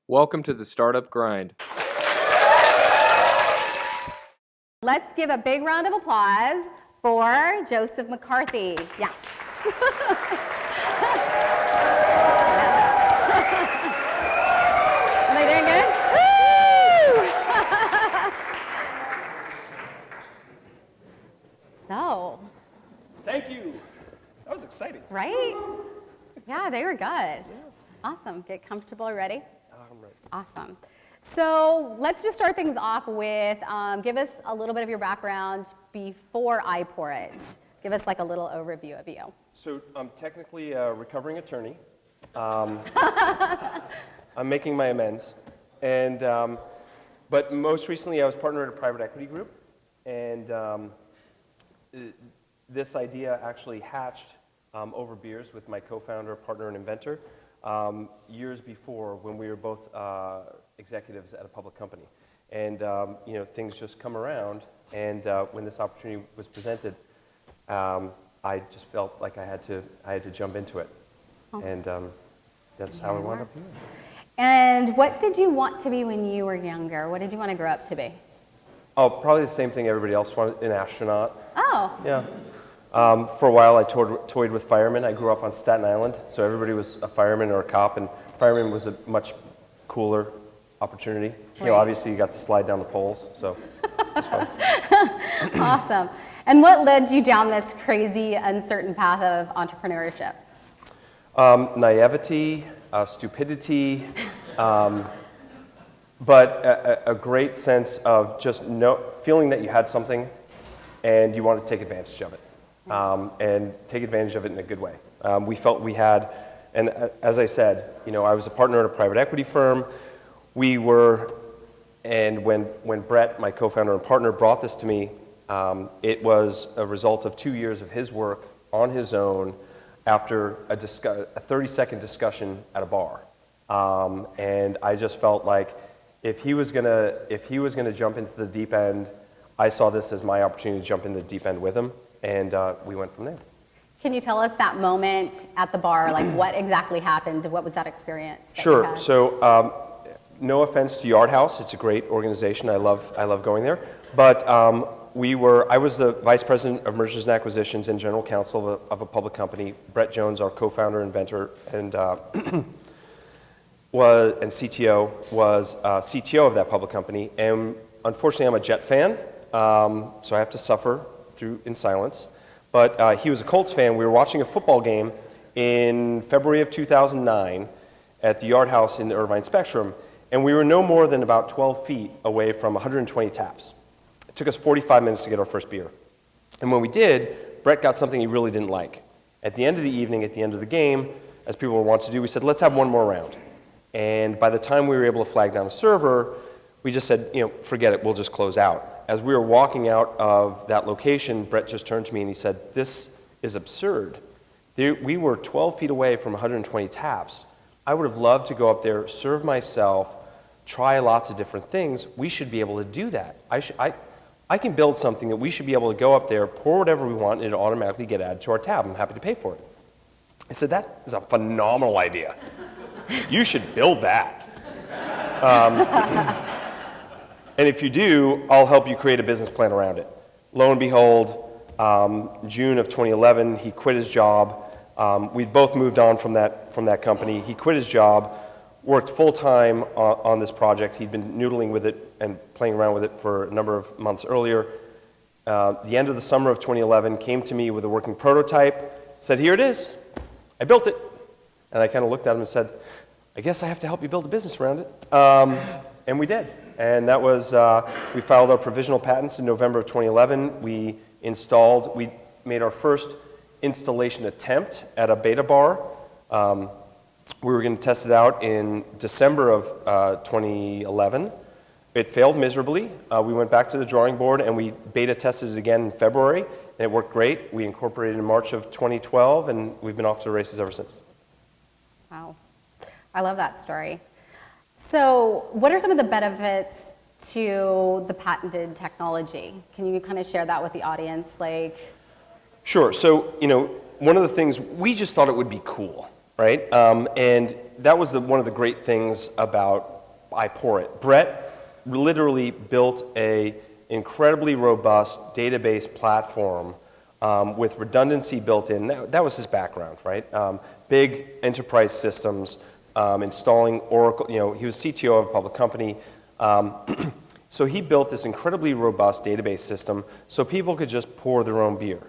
Welcome to the Startup Grind. Let's give a big round of applause for Joseph McCarthy. Yes. Am I doing good? Woo! So. Thank you. That was exciting. Right? Yeah, they were good. Yeah. Awesome. Get comfortable already? I'm ready. Awesome. So let's just start things off with, give us a little bit of your background before iPourIt. Give us like a little overview of you. So I'm technically a recovering attorney. I'm making my amends. And, but most recently I was partner at a private equity group. And this idea actually hatched over beers with my co-founder, partner, and inventor years before when we were both executives at a public company. And you know, things just come around, and when this opportunity was presented, I just felt like I had to jump into it. Awesome. And that's how I wound up here. And what did you want to be when you were younger? What did you want to grow up to be? Oh, probably the same thing everybody else wanted, an astronaut. Oh. Yeah. For a while, I toyed with firemen. I grew up on Staten Island, so everybody was a fireman or a cop, and fireman was a much cooler opportunity. Right. You know, obviously, you got to slide down the poles, so it's fun. Awesome. And what led you down this crazy, uncertain path of entrepreneurship? Naivety, stupidity, but a great sense of just feeling that you had something and you wanted to take advantage of it. And take advantage of it in a good way. We felt we had, and as I said, you know, I was a partner at a private equity firm. We were, and when Brett, my co-founder and partner, brought this to me, it was a result of 2 years of his work on his own after a 30-second discussion at a bar. And I just felt like if he was gonna jump into the deep end, I saw this as my opportunity to jump in the deep end with him. And we went from there. Can you tell us that moment at the bar, like what exactly happened? What was that experience? Sure. So, no offense to Yard House, it's a great organization. I love going there. But I was the vice president of mergers and acquisitions and general counsel of a public company. Brett Jones, our co-founder, inventor, and CTO, was CTO of that public company. And unfortunately, I'm a Jet fan, so I have to suffer in silence. But he was a Colts fan. We were watching a football game in February of 2009 at the Yard House in the Irvine Spectrum, and we were no more than about 12 feet away from 120 taps. It took us 45 minutes to get our first beer. And when we did, Brett got something he really didn't like. At the end of the evening, at the end of the game, as people want to do, we said, let's have one more round. And by the time we were able to flag down a server, we just said, you know, forget it, we'll just close out. As we were walking out of that location, Brett just turned to me and he said, this is absurd. We were 12 feet away from 120 taps. I would have loved to go up there, serve myself, try lots of different things. We should be able to do that. I can build something that we should be able to go up there, pour whatever we want, and it'll automatically get added to our tab. I'm happy to pay for it. I said, that is a phenomenal idea. You should build that. And if you do, I'll help you create a business plan around it. Lo and behold, June of 2011, he quit his job. We'd both moved on from that company. He quit his job, worked full-time on this project. He'd been noodling with it and playing around with it for a number of months earlier. The end of the summer of 2011, came to me with a working prototype, said, here it is. I built it. And I kind of looked at him and said, I guess I have to help you build a business around it. And we did. And that was, we filed our provisional patents in November of 2011. We made our first installation attempt at a beta bar. We were going to test it out in December of 2011. It failed miserably. We went back to the drawing board and we beta tested it again in February, and it worked great. We incorporated in March of 2012, and we've been off to the races ever since. Wow. I love that story. So what are some of the benefits to the patented technology? Can you kind of share that with the audience? Sure. So, you know, one of the things, we just thought it would be cool, right? And that was one of the great things about iPourIt. Brett literally built a incredibly robust database platform with redundancy built in. That was his background, right? Big enterprise systems, installing Oracle. He was CTO of a public company. So he built this incredibly robust database system so people could just pour their own beer,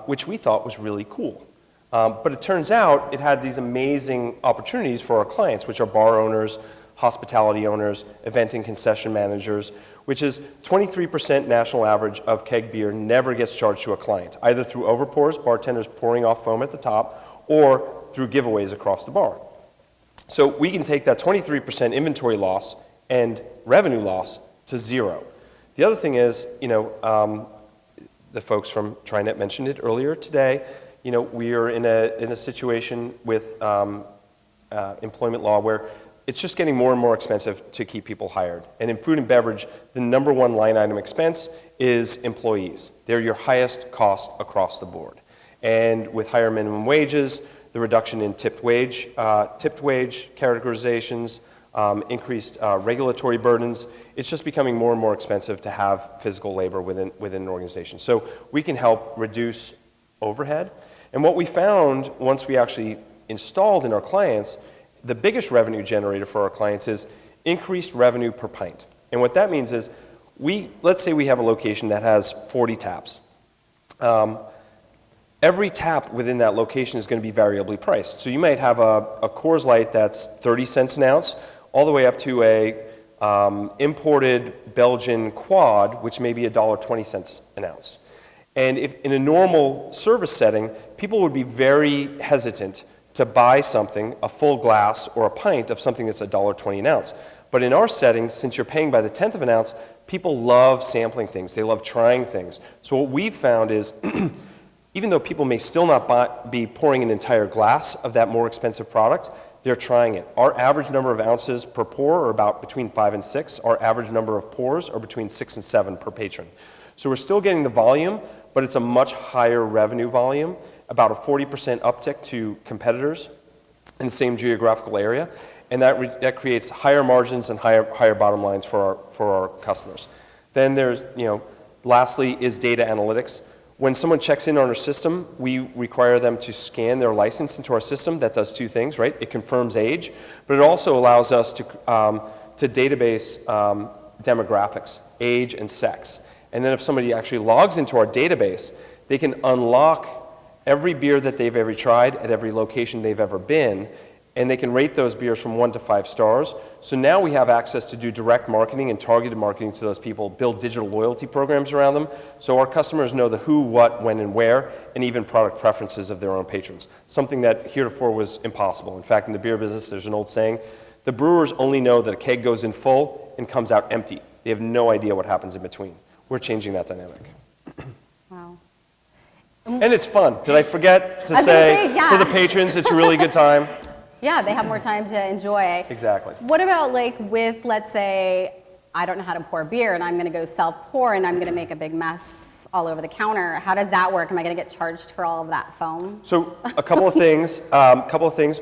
which we thought was really cool. But it turns out it had these amazing opportunities for our clients, which are bar owners, hospitality owners, event and concession managers, which is 23% national average of keg beer never gets charged to a client, either through overpours, bartenders pouring off foam at the top, or through giveaways across the bar. So we can take that 23% inventory loss and revenue loss to zero. The other thing is, the folks from TriNet mentioned it earlier today. We are in a situation with employment law where it's just getting more and more expensive to keep people hired. And in food and beverage, the number one line item expense is employees. They're your highest cost across the board. And with higher minimum wages, the reduction in tipped wage categorizations, increased regulatory burdens, it's just becoming more and more expensive to have physical labor within an organization. So we can help reduce overhead. And what we found once we actually installed in our clients, the biggest revenue generator for our clients is increased revenue per pint. And what that means is, let's say we have a location that has 40 taps. Every tap within that location is going to be variably priced. So you might have a Coors Light that's 30 cents an ounce, all the way up to a imported Belgian quad, which may be $1.20 an ounce. And if in a normal service setting, people would be very hesitant to buy something, a full glass or a pint of something that's $1.20 an ounce. But in our setting, since you're paying by the tenth of an ounce, people love sampling things. They love trying things. So what we've found is, even though people may still not be pouring an entire glass of that more expensive product, they're trying it. Our average number of ounces per pour are about between 5 and 6. Our average number of pours are between 6 and 7 per patron. So we're still getting the volume, but it's a much higher revenue volume, about a 40% uptick to competitors in the same geographical area, and that creates higher margins and higher bottom lines for our customers. Then there's, lastly is data analytics. When someone checks in on our system, we require them to scan their license into our system. That does two things, right? It confirms age, but it also allows us to database demographics, age and sex. And then if somebody actually logs into our database, they can unlock every beer that they've ever tried at every location they've ever been, and they can rate those beers from 1 to 5 stars. So now we have access to do direct marketing and targeted marketing to those people, build digital loyalty programs around them, so our customers know the who, what, when, and where, and even product preferences of their own patrons, something that heretofore was impossible. In fact, in the beer business, there's an old saying, the brewers only know that a keg goes in full and comes out empty. They have no idea what happens in between. We're changing that dynamic. Wow. And it's fun. Did I forget to say, yeah. For the patrons, it's a really good time? Yeah, they have more time to enjoy. Exactly. What about with, let's say, I don't know how to pour beer and I'm going to go self-pour and I'm going to make a big mess all over the counter. How does that work? Am I going to get charged for all of that foam? So a couple of things.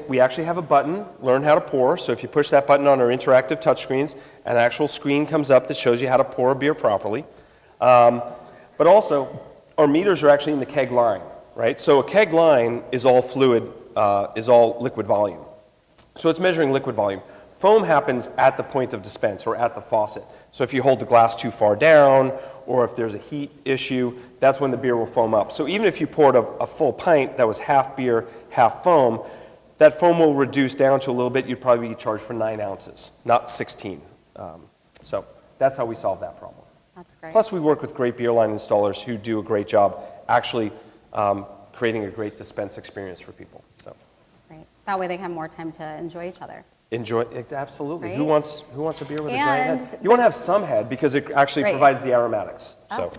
We actually have a button, learn how to pour. So if you push that button on our interactive touchscreens, an actual screen comes up that shows you how to pour a beer properly. But also, our meters are actually in the keg line, right? So a keg line is all fluid, is all liquid volume. So it's measuring liquid volume. Foam happens at the point of dispense or at the faucet. So if you hold the glass too far down or if there's a heat issue, that's when the beer will foam up. So even if you poured a full pint that was half beer, half foam, that foam will reduce down to a little bit. You'd probably be charged for 9 ounces, not 16. So that's how we solve that problem. That's great. Plus, we work with great beer line installers who do a great job actually creating a great dispense experience for people. So. Great. That way they have more time to enjoy each other. Enjoy it, absolutely. Right? Who wants a beer with a giant head? And- You want to have some head because it actually Right. provides the aromatics. So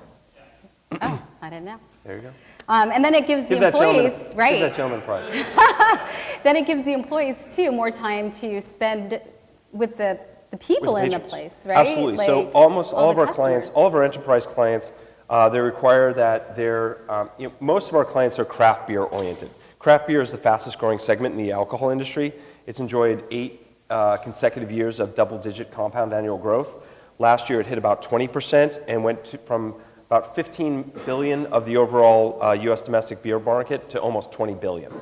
Oh, I didn't know. there you go. And then it gives Give the that employees, gentleman, right? Give that gentleman a prize. Then it gives the employees too more time to spend with the people With in the patrons. place, right? Absolutely. So almost all of the our clients, customers. all of our enterprise clients, they require that most of our clients are craft beer oriented. Craft beer is the fastest growing segment in the alcohol industry. It's enjoyed 8 consecutive years of double-digit compound annual growth. Last year, it hit about 20% and went from about 15 billion of the overall U.S. domestic beer market to almost 20 billion.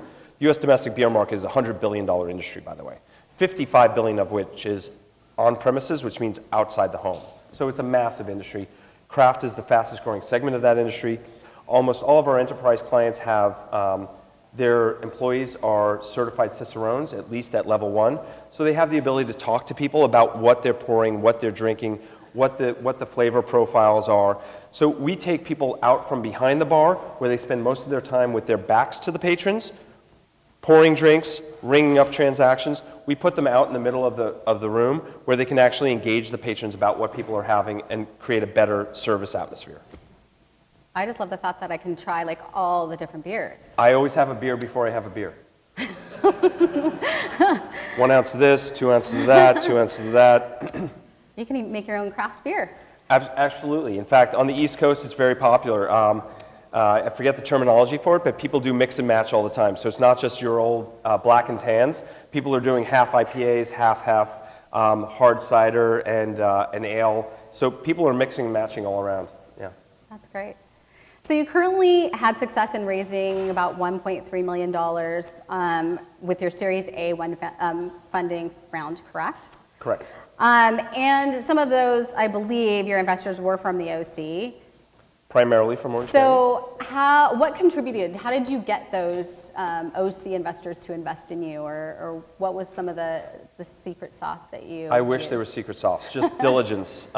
U.S. domestic beer market is a $100 billion industry, by the way, 55 billion of which is on premises, which means outside the home. So it's a massive industry. Craft is the fastest growing segment of that industry. Almost all of our enterprise clients have their employees are certified cicerones, at least at level 1. So they have the ability to talk to people about what they're pouring, what they're drinking, what the flavor profiles are. So we take people out from behind the bar, where they spend most of their time with their backs to the patrons, pouring drinks, ringing up transactions. We put them out in the middle of the room, where they can actually engage the patrons about what people are having and create a better service atmosphere. I just love the thought that I can try like all the different beers. I always have a beer before I have a beer. 1 ounce of this, 2 ounces of that, 2 ounces of that. You can even make your own craft beer. Absolutely. In fact, on the East Coast, it's very popular. I forget the terminology for it, but people do mix and match all the time. So it's not just your old black and tans. People are doing half IPAs, half hard cider and an ale. So people are mixing and matching all around. Yeah. That's great. So you currently had success in raising about $1.3 million with your Series A funding round, correct? Correct. And some of those, I believe, your investors were from the OC. Primarily from Orange County. So what contributed? How did you get those OC investors to invest in you? Or what was some of the secret sauce that you I wish there was secret sauce, just diligence.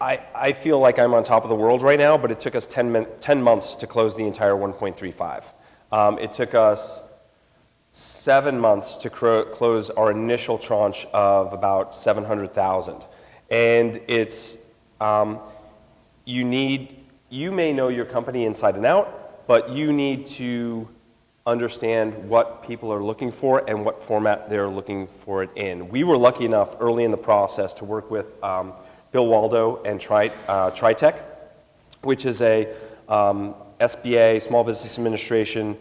I feel like I'm on top of the world right now, but it took us 10 months to close the entire 1.35. It took us 7 months to close our initial tranche of about 700,000. And it's, you may know your company inside and out, but you need to understand what people are looking for and what format they're looking for it in. We were lucky enough early in the process to work with Bill Waldo and TriTech, which is a SBA, Small Business Administration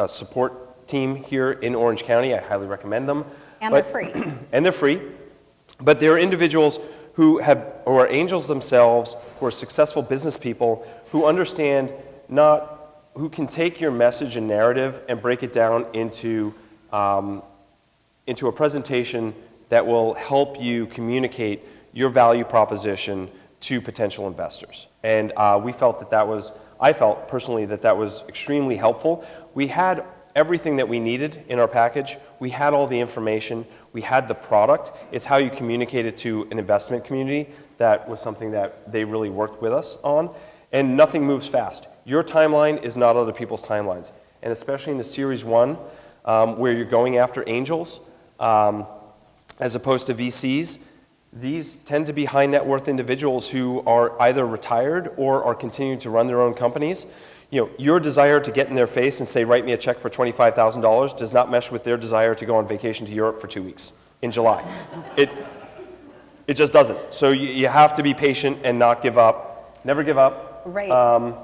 support team here in Orange County. I highly recommend them. And they're free. And they're free. But they're individuals who are angels themselves, who are successful business people, who understand who can take your message and narrative and break it down into a presentation that will help you communicate your value proposition to potential investors. And I felt personally that was extremely helpful. We had everything that we needed in our package. We had all the information. We had the product. It's how you communicate it to an investment community that was something that they really worked with us on. And nothing moves fast. Your timeline is not other people's timelines. And especially in the Series 1, where you're going after angels, as opposed to VCs, these tend to be high net worth individuals who are either retired or are continuing to run their own companies. Your desire to get in their face and say, write me a check for $25,000 does not mesh with their desire to go on vacation to Europe for 2 weeks in July. It just doesn't. So you have to be patient and not give up. Never give up. Right.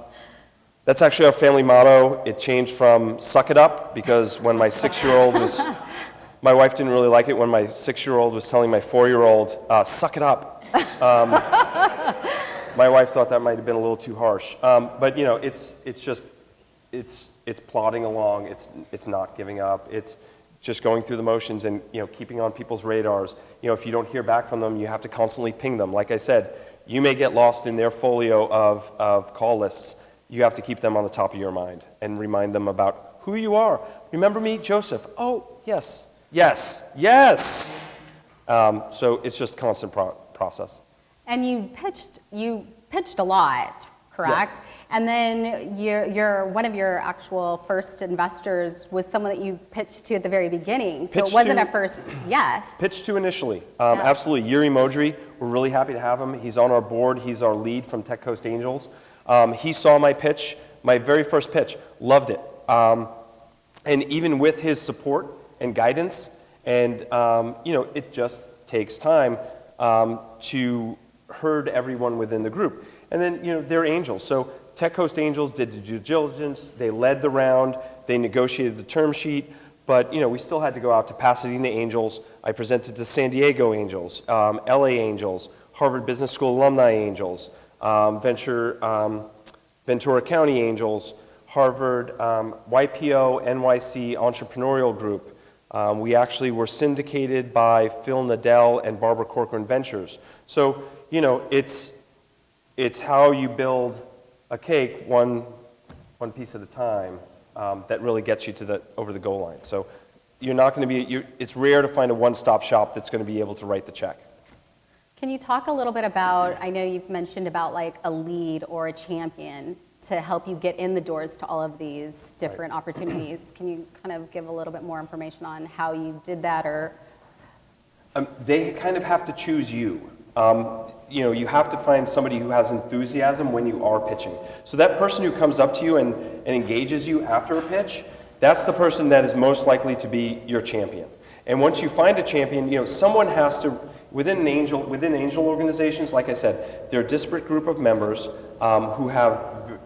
That's actually our family motto. It changed from suck it up, because when my 6-year-old was, my wife didn't really like it when my 6-year-old was telling my 4-year-old, suck it up. My wife thought that might have been a little too harsh. But it's plodding along. It's not giving up. It's just going through the motions and keeping on people's radars. If you don't hear back from them, you have to constantly ping them. Like I said, you may get lost in their folio of call lists. You have to keep them on the top of your mind and remind them about who you are. Remember me, Joseph? Oh, yes, yes, yes. So it's just a constant process. And you pitched a lot, correct? Yes. And then one of your actual first investors was someone that you pitched to at the very beginning. So it wasn't a first yes. Pitched to initially. Absolutely. Yuri Modry, we're really happy to have him. He's on our board. He's our lead from Tech Coast Angels. He saw my pitch, my very first pitch, loved it. And even with his support and guidance, and it just takes time to herd everyone within the group. And then, they're angels. So Tech Coast Angels did the due diligence. They led the round. They negotiated the term sheet, but we still had to go out to Pasadena Angels. I presented to San Diego Angels, LA Angels, Harvard Business School Alumni Angels, Ventura County Angels, Harvard YPO NYC Entrepreneurial Group. We actually were syndicated by Phil Nadell and Barbara Corcoran Ventures. So, it's how you build a cake one piece at a time that really gets you to over the goal line. So you're not going to be, it's rare to find a one-stop shop that's going to be able to write the check. Can you talk a little bit about, I know you've mentioned about like a lead or a champion to help you get in the doors to all of these different opportunities. Can you kind of give a little bit more information on how you did that, or? They kind of have to choose you. You have to find somebody who has enthusiasm when you are pitching. So that person who comes up to you and engages you after a pitch, that's the person that is most likely to be your champion. And once you find a champion, someone has to, within angel organizations, like I said, they're a disparate group of members who have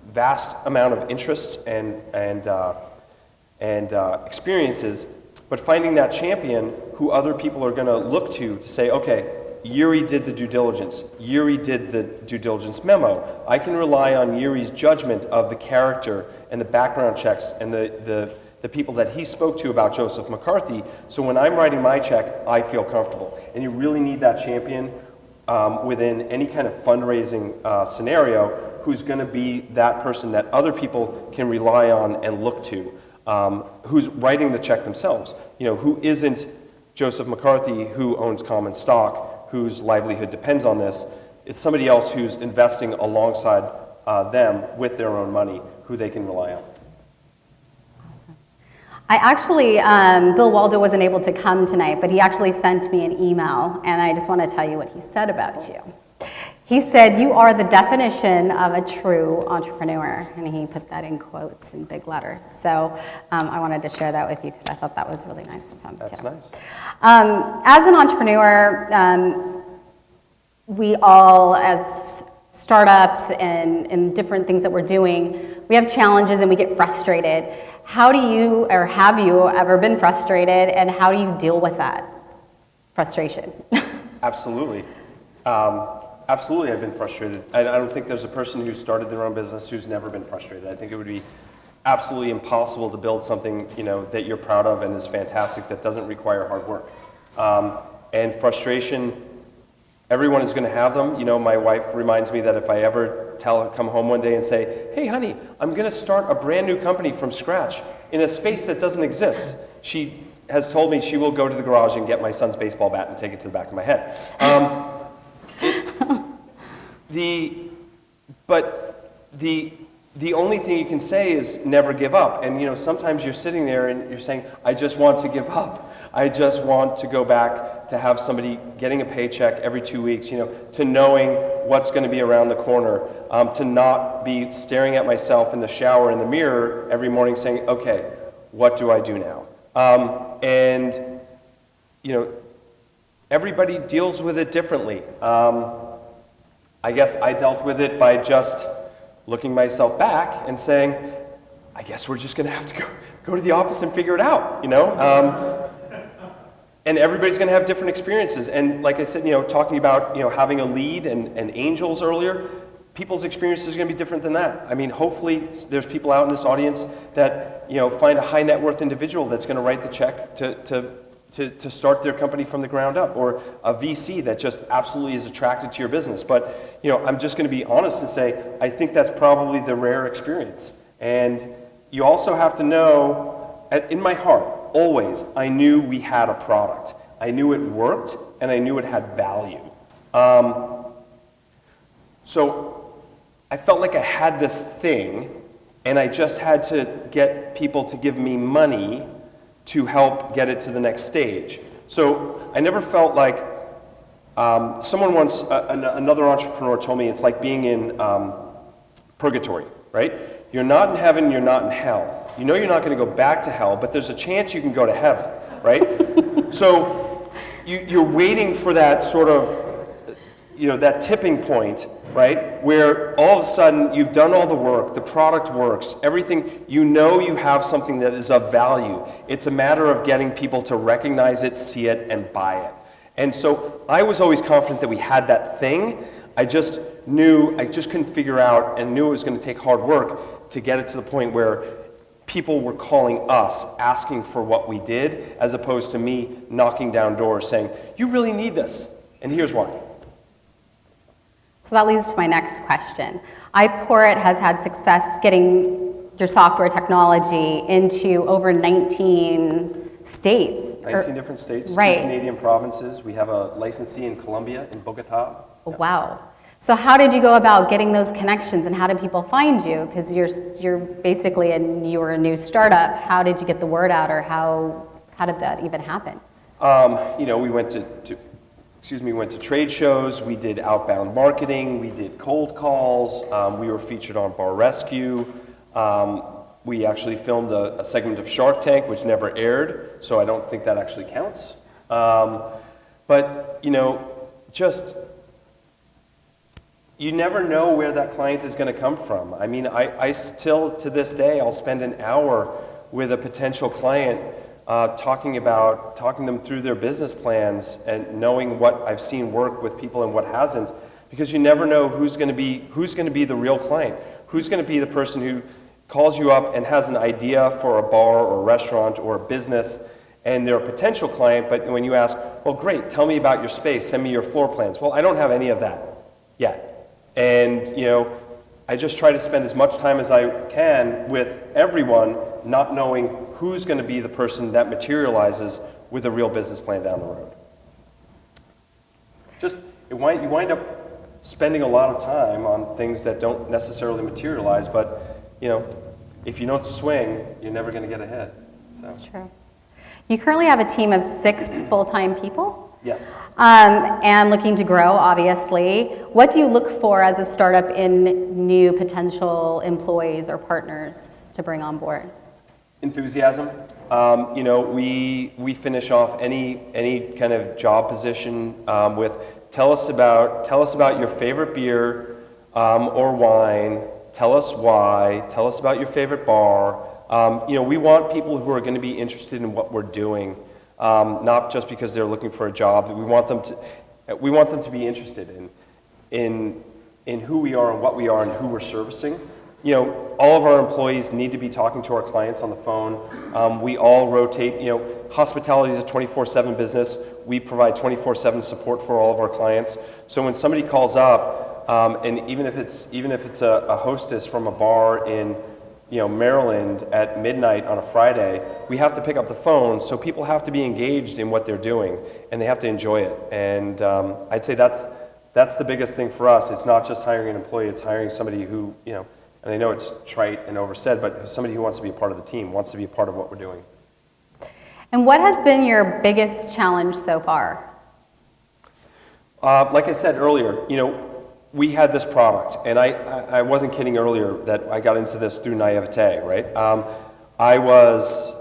vast amount of interests and experiences, but finding that champion who other people are going to look to say, okay, Yuri did the due diligence. Yuri did the due diligence memo. I can rely on Yuri's judgment of the character and the background checks and the people that he spoke to about Joseph McCarthy. So when I'm writing my check, I feel comfortable. And you really need that champion within any kind of fundraising scenario who's going to be that person that other people can rely on and look to, who's writing the check themselves. Who isn't Joseph McCarthy, who owns common stock, whose livelihood depends on this. It's somebody else who's investing alongside them with their own money, who they can rely on. Awesome. I actually, Bill Waldo wasn't able to come tonight, but he actually sent me an email, and I just want to tell you what he said about you. He said, "You are the definition of a true entrepreneur," and he put that in quotes in big letters. So I wanted to share that with you because I thought that was really nice of him. That's nice. As an entrepreneur, we all, as startups and different things that we're doing, we have challenges and we get frustrated. How do you, or have you ever been frustrated, and how do you deal with that frustration? Absolutely. Absolutely, I've been frustrated. I don't think there's a person who started their own business who's never been frustrated. I think it would be absolutely impossible to build something that you're proud of and is fantastic that doesn't require hard work. And frustration, everyone is going to have them. My wife reminds me that if I ever come home one day and say, "Hey, honey, I'm going to start a brand new company from scratch in a space that doesn't exist," she has told me she will go to the garage and get my son's baseball bat and take it to the back of my head. The only thing you can say is never give up. And sometimes you're sitting there and you're saying, "I just want to give up. I just want to go back to have somebody getting a paycheck every 2 weeks, to knowing what's going to be around the corner, to not be staring at myself in the shower in the mirror every morning saying, okay, what do I do now?" Everybody deals with it differently. I guess I dealt with it by just looking myself back and saying, I guess we're just going to have to go to the office and figure it out, And everybody's going to have different experiences. And like I said, talking about having a lead and angels earlier, people's experiences are going to be different than that. I mean, hopefully there's people out in this audience that find a high net worth individual that's going to write the check to start their company from the ground up, or a VC that just absolutely is attracted to your business. But I'm just going to be honest and say, I think that's probably the rare experience. And you also have to know, in my heart, always, I knew we had a product. I knew it worked, and I knew it had value. So I felt like I had this thing, and I just had to get people to give me money to help get it to the next stage. So I never felt like, someone once, another entrepreneur told me it's like being in purgatory, right? You're not in heaven, you're not in hell. You're not going to go back to hell, but there's a chance you can go to heaven, right? So you're waiting for that sort of, that tipping point right? Where all of a sudden you've done all the work, the product works, everything, you know you have something that is of value. It's a matter of getting people to recognize it, see it, and buy it. And so I was always confident that we had that thing. I just couldn't figure out and knew it was going to take hard work to get it to the point where people were calling us, asking for what we did, as opposed to me knocking down doors saying, you really need this, and here's why. So that leads to my next question. iPourIt has had success getting your software technology into over 19 states. 19 different states, right. 2 Canadian provinces. We have a licensee in Colombia, in Bogota. Wow. So how did you go about getting those connections, and how did people find you? Because you're basically you're a new startup. How did you get the word out, or how did that even happen? We went to trade shows, we did outbound marketing, we did cold calls, we were featured on Bar Rescue. We actually filmed a segment of Shark Tank, which never aired, so I don't think that actually counts. But you never know where that client is going to come from. I mean, I still, to this day, I'll spend an hour with a potential client talking them through their business plans and knowing what I've seen work with people and what hasn't, because you never know who's going to be the real client, who's going to be the person who calls you up and has an idea for a bar or a restaurant or a business, and they're a potential client, but when you ask, well, great, tell me about your space, send me your floor plans. Well, I don't have any of that yet. And I just try to spend as much time as I can with everyone, not knowing who's going to be the person that materializes with a real business plan down the road. You wind up spending a lot of time on things that don't necessarily materialize, but if you don't swing, you're never going to get ahead. So. That's true. You currently have a team of 6 full-time people? Yes. And looking to grow, obviously. What do you look for as a startup in new potential employees or partners to bring on board? Enthusiasm. We finish off any kind of job position with tell us about your favorite beer or wine. Tell us why. Tell us about your favorite bar. We want people who are going to be interested in what we're doing, not just because they're looking for a job. We want them to be interested in who we are and what we are and who we're servicing. All of our employees need to be talking to our clients on the phone. We all rotate. Hospitality is a 24/7 business. We provide 24/7 support for all of our clients. So when somebody calls up, and even if it's a hostess from a bar in Maryland at midnight on a Friday, we have to pick up the phone. So people have to be engaged in what they're doing, and they have to enjoy it. And I'd say that's the biggest thing for us. It's not just hiring an employee; it's hiring somebody who and I know it's trite and oversaid, but somebody who wants to be a part of the team, wants to be a part of what we're doing. And what has been your biggest challenge so far? Like I said earlier, we had this product, and I wasn't kidding earlier that I got into this through naivete, right? I was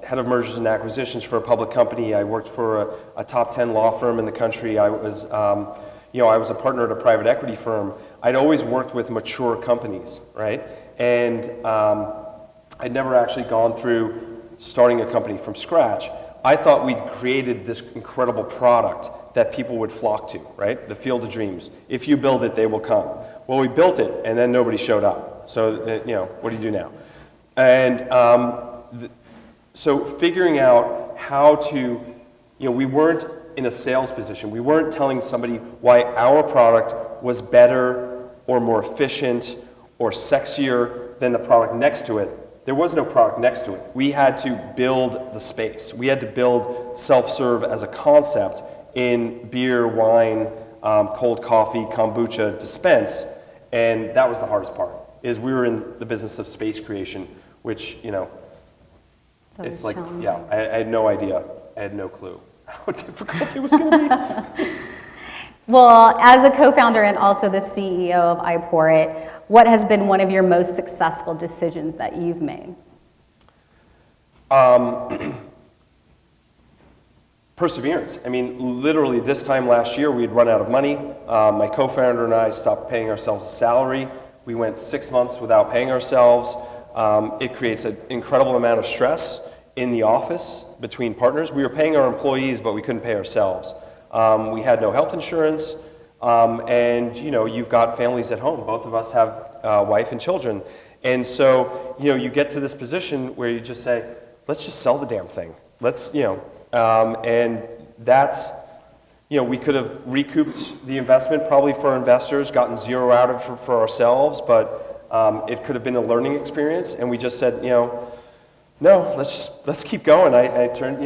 head of mergers and acquisitions for a public company. I worked for a top 10 law firm in the country. I was a partner at a private equity firm. I'd always worked with mature companies, right? And I'd never actually gone through starting a company from scratch. I thought we'd created this incredible product that people would flock to, right? The field of dreams. If you build it, they will come. Well, we built it, and then nobody showed up. So, what do you do now? And so figuring out how to, we weren't in a sales position. We weren't telling somebody why our product was better or more efficient or sexier than the product next to it. There was no product next to it. We had to build the space. We had to build self-serve as a concept in beer, wine, cold coffee, kombucha dispense, and that was the hardest part, is we were in the business of space creation, which, it's like, I had no idea. I had no clue how difficult it was going to be. Well, as a co-founder and also the CEO of iPourIt, what has been one of your most successful decisions that you've made? perseverance. I mean, literally this time last year, we had run out of money. My co-founder and I stopped paying ourselves a salary. We went 6 months without paying ourselves. It creates an incredible amount of stress in the office between partners. We were paying our employees, but we couldn't pay ourselves. We had no health insurance, and you've got families at home. Both of us have wife and children. And so, you get to this position where you just say, let's just sell the damn thing. And that's, we could have recouped the investment probably for investors, gotten zero out of it for ourselves, but it could have been a learning experience. And we just said, no, let's keep going. I turned,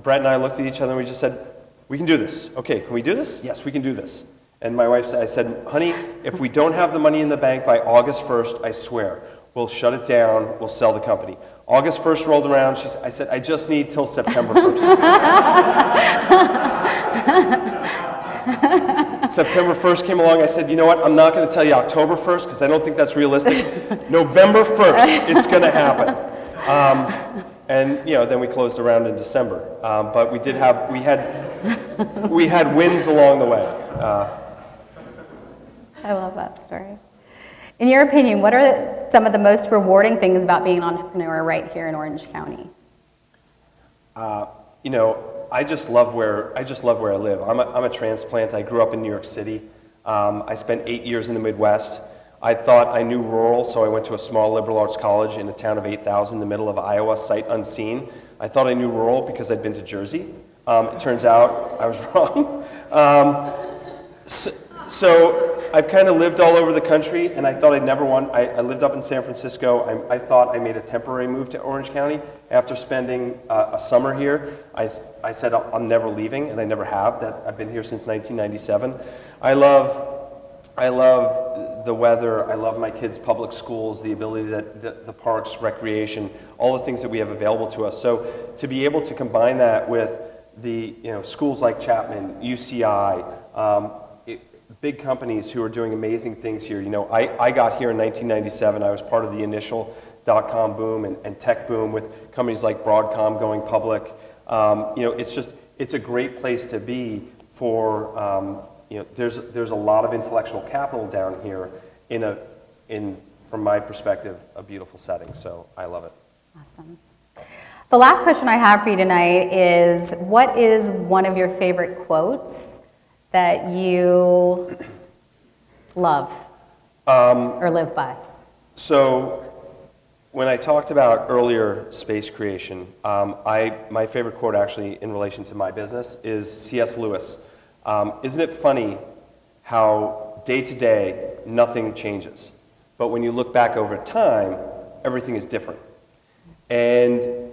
Brett and I looked at each other and we just said, we can do this. Okay, can we do this? Yes, we can do this. And my wife said, I said, honey, if we don't have the money in the bank by August 1st, I swear, we'll shut it down, we'll sell the company. August 1st rolled around, I said, I just need till September 1st. September 1st came along, I said, you know what, I'm not going to tell you October 1st because I don't think that's realistic. November 1st, it's going to happen. And then we closed around in December. But we had wins along the way. I love that story. In your opinion, what are some of the most rewarding things about being an entrepreneur right here in Orange County? I just love where I live. I'm a transplant. I grew up in New York City. I spent 8 years in the Midwest. I thought I knew rural, so I went to a small liberal arts college in a town of 8,000 in the middle of Iowa, sight unseen. I thought I knew rural because I'd been to Jersey. It turns out I was wrong. So I've kind of lived all over the country, and I thought I'd never want. I lived up in San Francisco. I thought I made a temporary move to Orange County after spending a summer here. I said I'm never leaving, and I never have. I've been here since 1997. I love the weather. I love my kids' public schools, the ability that the parks, recreation, all the things that we have available to us. So to be able to combine that with the schools like Chapman, UCI. Big companies who are doing amazing things here. I got here in 1997. I was part of the initial dot-com boom and tech boom with companies like Broadcom going public. It's a great place to be for, there's a lot of intellectual capital down here in from my perspective, a beautiful setting. So I love it. Awesome. The last question I have for you tonight is, what is one of your favorite quotes that you love or live by? So when I talked about earlier space creation, my favorite quote actually in relation to my business is C.S. Lewis. Isn't it funny how day to day nothing changes, but when you look back over time, everything is different. And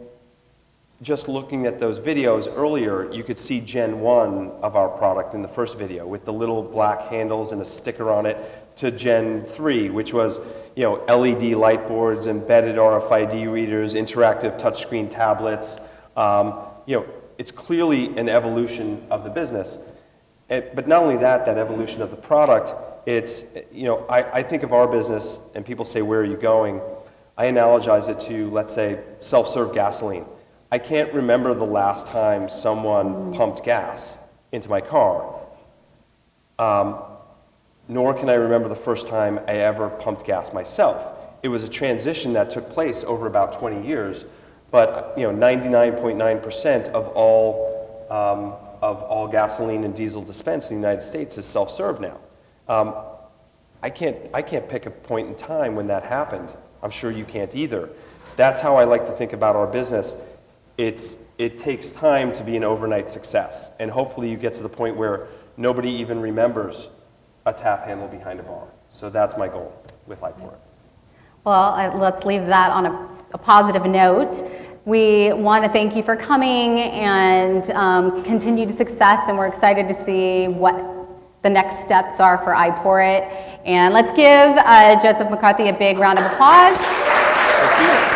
just looking at those videos earlier, you could see Gen 1 of our product in the first video with the little black handles and a sticker on it, to Gen 3, which was LED light boards, embedded RFID readers, interactive touchscreen tablets. It's clearly an evolution of the business. But not only that evolution of the product, it's, I think of our business, and people say, where are you going? I analogize it to, let's say, self-serve gasoline. I can't remember the last time someone pumped gas into my car, nor can I remember the first time I ever pumped gas myself. It was a transition that took place over about 20 years, but 99.9% of all gasoline and diesel dispensed in the United States is self-serve now. I can't pick a point in time when that happened. I'm sure you can't either. That's how I like to think about our business. It takes time to be an overnight success, and hopefully you get to the point where nobody even remembers a tap handle behind a bar. So that's my goal with iPourIt. Well, let's leave that on a positive note. We want to thank you for coming and continued success, and we're excited to see what the next steps are for iPourIt. And let's give Joseph McCarthy a big round of applause. Thank you.